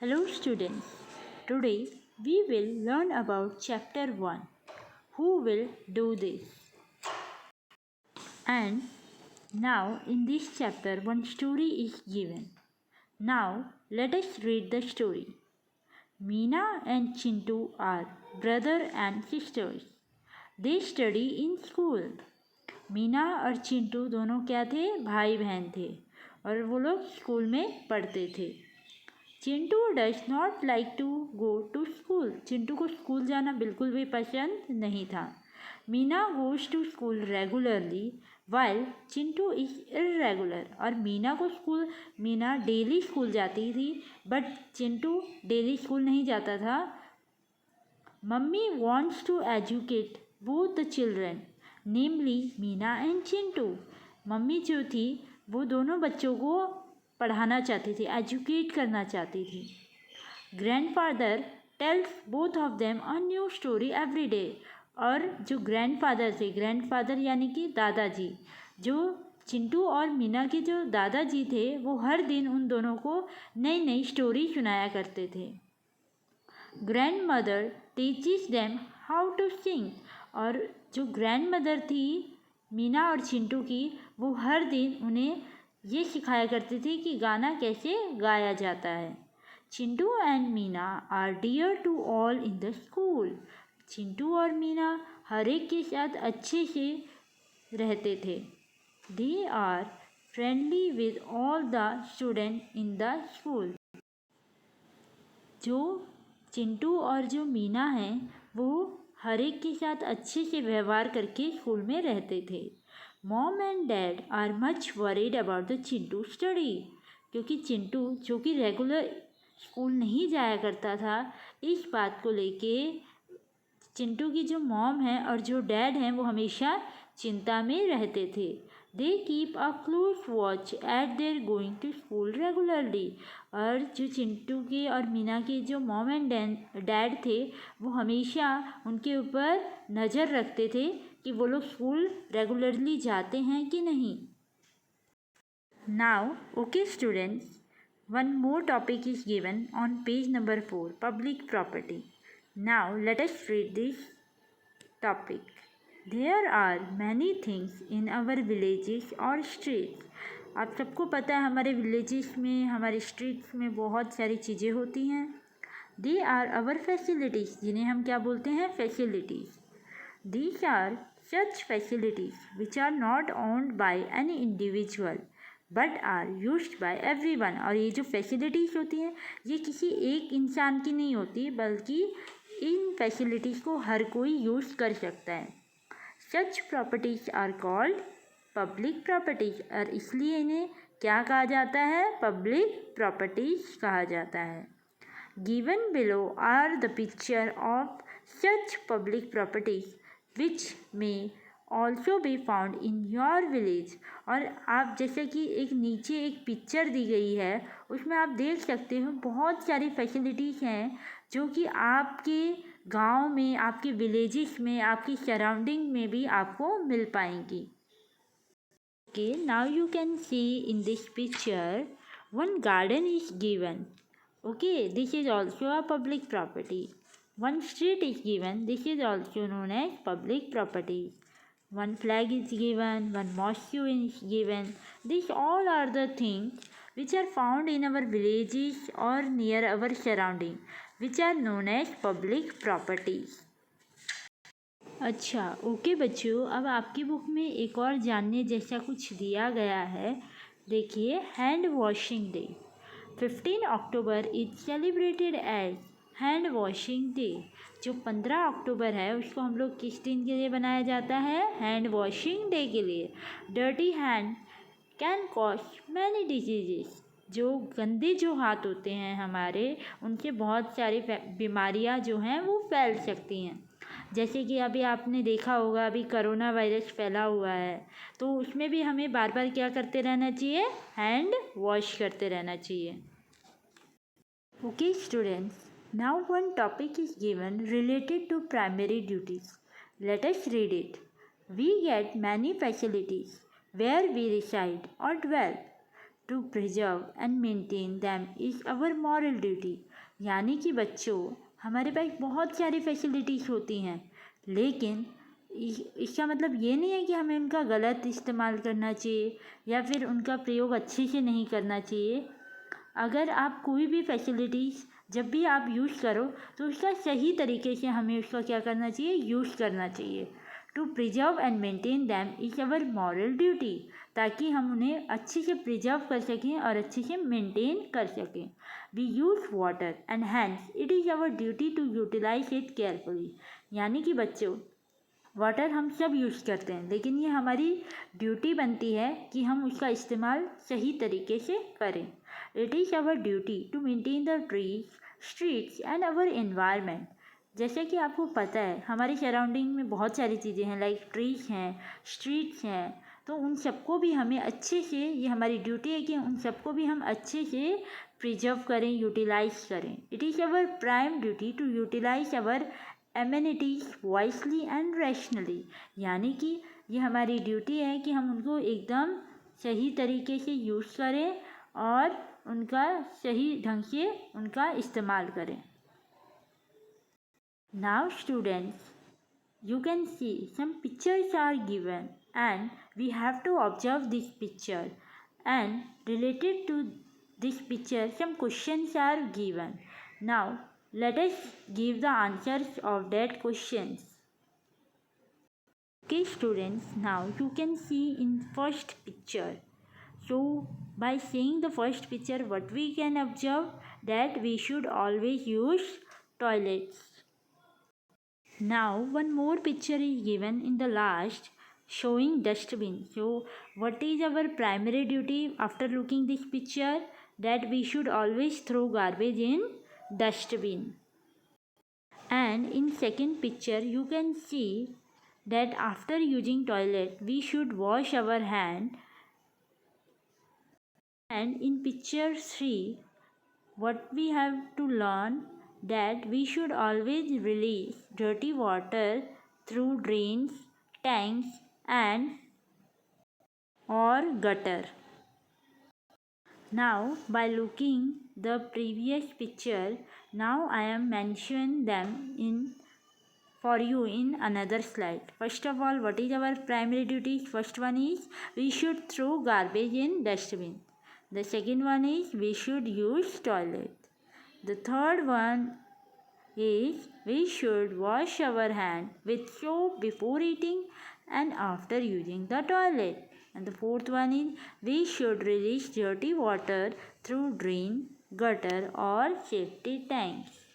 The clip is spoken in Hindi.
Hello students, today we will learn about chapter 1. Who will do this? And now in this chapter one story is given. Now let us read the story. Meena and Chintu are brother and sisters. They study in school. Meena और चिंटू दोनों क्या थे? भाई बहन थे और वो लोग स्कूल में पढ़ते थे. Chintu does not like to go to school. Chintu को स्कूल जाना बिल्कुल भी पसंद नहीं था. Meena goes to school regularly while Chintu is irregular. और मीना डेली स्कूल जाती थी बट चिंटू डेली स्कूल नहीं जाता था. Mummy wants to educate both the children namely Meena and Chintu. Mummy जो थी वो दोनों बच्चों को पढ़ाना चाहती थी, एजुकेट करना चाहती थी. Grandfather tells both of them a new story every day. और जो ग्रैंडफादर थे, ग्रैंडफादर यानी कि दादाजी, जो चिंटू और मीना के जो दादाजी थे वो हर दिन उन दोनों को नई नई स्टोरी सुनाया करते थे. Grandmother teaches them how to sing. और जो ग्रैंड मदर थी मीना और चिंटू की, वो हर दिन उन्हें ये सिखाया करती थी कि गाना कैसे गाया जाता है. Chintu and Meena are dear to all in the school. Chintu और मीना हर एक के साथ अच्छे से रहते थे. They are friendly with all the student in the school. जो चिंटू और जो मीना हैं वो हर एक के साथ अच्छे से व्यवहार करके स्कूल में रहते थे. Mom and dad are much worried about the Chintu study. क्योंकि चिंटू जो कि रेगुलर स्कूल नहीं जाया करता था, इस बात को लेके चिंटू की जो मॉम है और जो डैड हैं वो हमेशा चिंता में रहते थे. They keep a close watch at their going to school regularly. और जो चिंटू के और मीना के जो मॉम एंड डैड थे वो हमेशा उनके ऊपर नज़र रखते थे कि वो लोग स्कूल रेगुलरली जाते हैं कि नहीं. Now okay students, one more topic is given on page number 4, public property. Now let us read this topic. There are many things in our villages or streets. आप सबको पता है हमारे विलेजेस में, हमारे स्ट्रीट्स में बहुत सारी चीज़ें होती हैं. They are our facilities, जिन्हें हम क्या बोलते हैं? facilities. These are such facilities which are not owned by any individual but are used by everyone. और ये जो facilities होती हैं ये किसी एक इंसान की नहीं होती बल्कि इन फैसिलिटीज़ को हर कोई यूज़ कर सकता है. Such properties are called public properties. और इसलिए इन्हें क्या कहा जाता है? पब्लिक प्रॉपर्टीज़ कहा जाता है. Given below are the picture of such public properties which may also be found in your village. और आप जैसे कि एक नीचे एक पिक्चर दी गई है, उसमें आप देख सकते हो बहुत सारी फैसिलिटीज़ हैं जो कि आपके गांव में, आपके विलेजेस में, आपकी सराउंडिंग में भी आपको मिल पाएंगी. Okay, now you can see in this picture one garden is given. Okay, this is also a public property. One street is given, this is also known as public property. One flag is given, one mosque is given. These all are the things which are found in our villages or near our surrounding, which are known as public properties. अच्छा, ओके बच्चों, अब आपकी बुक में एक और जानने जैसा कुछ दिया गया है. देखिए, hand washing day. 15 October is celebrated as hand washing day. जो 15 अक्टूबर है उसको हम लोग किस दिन के लिए बनाया जाता है? हैंड वॉशिंग डे के लिए. Dirty hand can cause many diseases. जो गंदे जो हाथ होते हैं हमारे, उनसे बहुत सारी बीमारियां जो हैं वो फैल सकती हैं. जैसे कि अभी आपने देखा होगा, अभी कोरोना वायरस फैला हुआ है, तो उसमें भी हमें बार बार क्या करते रहना चाहिए? हैंड वॉश करते रहना चाहिए. Okay students, now one topic is given related to primary duties. Let us read it. We get many facilities where we reside or dwell. to preserve and maintain them is our moral duty. यानी कि बच्चों, हमारे पास बहुत सारी फैसिलिटीज़ होती हैं, लेकिन इसका मतलब ये नहीं है कि हमें उनका गलत इस्तेमाल करना चाहिए या फिर उनका प्रयोग अच्छे से नहीं करना चाहिए। अगर आप कोई भी फैसिलिटीज़ जब भी आप यूज़ करो तो उसका सही तरीके से हमें उसका क्या करना चाहिए, यूज़ करना चाहिए। To preserve and maintain them is our moral duty, ताकि हम उन्हें अच्छे से प्रिजर्व कर सकें और अच्छे से मेंटेन कर सकें। We use water and hence it is our duty to utilise it carefully. यानी कि बच्चों, वाटर हम सब यूज़ करते हैं, लेकिन ये हमारी ड्यूटी बनती है कि हम उसका इस्तेमाल सही तरीके से करें। It is our duty to maintain the trees, streets and our environment. जैसे कि आपको पता है, हमारी सराउंडिंग में बहुत सारी चीज़ें हैं, लाइक ट्रीज हैं, स्ट्रीट्स हैं, तो उन सबको भी हमें अच्छे से, ये हमारी ड्यूटी है कि उन सबको भी हम अच्छे से प्रिजर्व करें, यूटिलाइज करें। It is our prime duty to utilise our amenities wisely and rationally. यानी कि ये हमारी ड्यूटी है कि हम उनको एकदम सही तरीके से यूज़ करें और उनका सही ढंग से उनका इस्तेमाल करें। Now students, you can see some pictures are given and we have to observe this picture, and related to this picture some questions are given. Now let us give the answers of that questions. Okay students, now you can see in first picture. So by seeing the first picture, what we can observe, that we should always use toilets. Now one more picture is given in the last, showing dustbin. So what is our primary duty after looking this picture? That we should always throw garbage in dustbin. And in second picture you can see that after using toilet we should wash our hand. And in picture 3, what we have to learn, that we should always release dirty water through drains, tanks and or gutter. Now by looking the previous picture, now I am mentioning them in for you in another slide. First of all, what is our primary duty? First one is we should throw garbage in dustbin. The second one is we should use toilet. The third one is we should wash our hand with soap before eating and after using the toilet. And the fourth one is we should release dirty water through drain, gutter or safety tanks.